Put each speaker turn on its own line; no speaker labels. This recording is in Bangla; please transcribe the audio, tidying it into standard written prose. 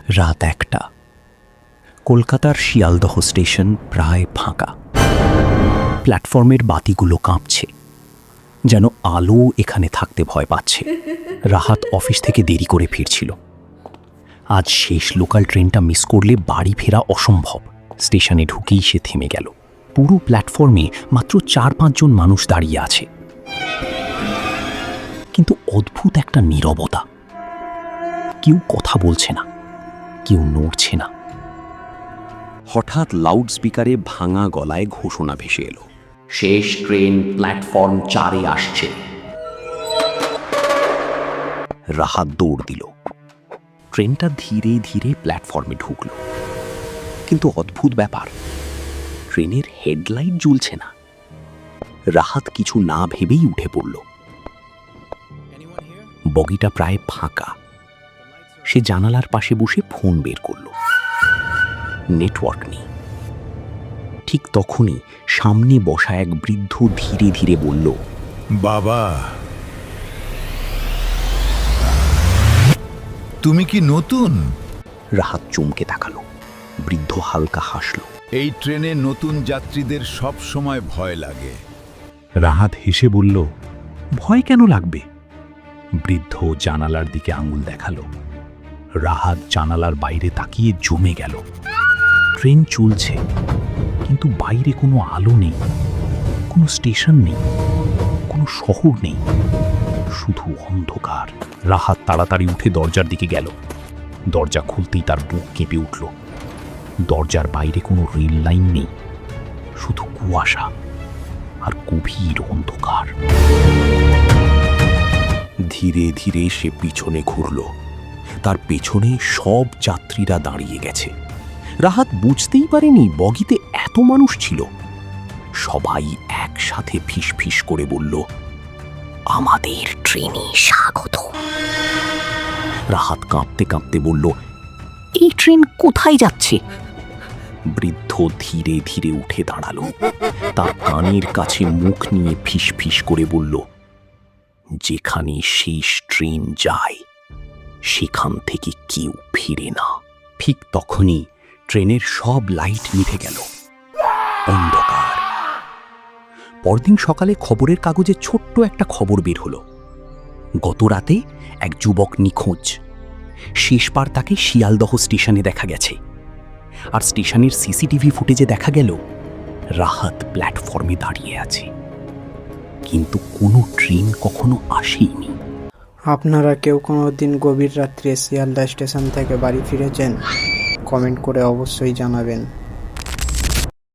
রাত 1টা। কলকাতার শিয়ালদহ স্টেশন প্রায় ফাঁকা। প্ল্যাটফর্মের বাতিগুলো কাঁপছে, যেন আলো এখানে থাকতে ভয় পাচ্ছে। রাহাত অফিস থেকে দেরি করে ফিরছিল। আজ শেষ লোকাল ট্রেনটা মিস করলে বাড়ি ফেরা অসম্ভব। স্টেশনে ঢুকেই সে থেমে গেল। পুরো প্ল্যাটফর্মে মাত্র 4-5 জন মানুষ দাঁড়িয়ে আছে, কিন্তু অদ্ভুত একটা নীরবতা। কেউ কথা বলছে না, কেউ নড়ছে না। হঠাৎ লাউড স্পিকারে ভাঙা গলায় ঘোষণা ভেসে এলো, শেষ ট্রেন প্ল্যাটফর্ম 4-এ আসছে। রাহাত দৌড় দিল। ট্রেনটা ধীরে ধীরে প্ল্যাটফর্মে ঢুকল, কিন্তু অদ্ভুত ব্যাপার, ট্রেনের হেডলাইট জ্বলছে না। রাহাত কিছু না ভেবেই উঠে পড়ল। বগিটা প্রায় ফাঁকা। সে জানালার পাশে বসে ফোন বের করল। নেটওয়ার্ক নেই। ঠিক তখনই সামনে বসা এক বৃদ্ধ ধীরে ধীরে বলল,
বাবা, তুমি কি নতুন?
রাহাত চমকে তাকালো। বৃদ্ধ হালকা হাসল।
এই ট্রেনে নতুন যাত্রীদের সব সময় ভয় লাগে।
রাহাত হেসে বলল, ভয় কেন লাগবে? বৃদ্ধ জানালার দিকে আঙুল দেখালো। রাহাত জানালার বাইরে তাকিয়ে জমে গেল। ট্রেন চলছে, কিন্তু বাইরে কোনো আলো নেই, কোনো স্টেশন নেই, কোনো শহর নেই, শুধু অন্ধকার। রাহাত তাড়াতাড়ি উঠে দরজার দিকে গেল। দরজা খুলতেই তার বুক কেঁপে উঠল। দরজার বাইরে কোনো রেল লাইন নেই, শুধু কুয়াশা আর গভীর অন্ধকার। ধীরে ধীরে সে পিছনে ঘুরল। তার পেছনে সব যাত্রীরা দাঁড়িয়ে গেছে। রাহাত বুঝতেই পারেনি বগিতে এত মানুষ ছিল। সবাই একসাথে ফিসফিস করে বলল, আমাদের ট্রেনে স্বাগত। রাহাত কাঁপতে কাঁপতে বলল, এই ট্রেন কোথায় যাচ্ছে? বৃদ্ধ ধীরে ধীরে উঠে দাঁড়ালো। তার কানের কাছে মুখ নিয়ে ফিসফিস করে বলল, যেখানে শেষ ট্রেন যায় সেখান থেকে কেউ ফিরে না। ঠিক তখনই ট্রেনের সব লাইট নিভে গেল। অন্ধকার। পরদিন সকালে খবরের কাগজে ছোট্ট একটা খবর বের হলো। গত রাতে এক যুবক নিখোঁজ। শেষবার তাকে শিয়ালদহ স্টেশনে দেখা গেছে। আর স্টেশনের সিসিটিভি ফুটেজে দেখা গেল রাহাত প্ল্যাটফর্মে দাঁড়িয়ে আছে, কিন্তু কোনো ট্রেন কখনো আসেনি।
আপনারা কেউ কোনো দিন গভীর রাত্রে শিয়ালদা স্টেশন থেকে বাড়ি ফিরেছেন? কমেন্ট করে অবশ্যই জানাবেন।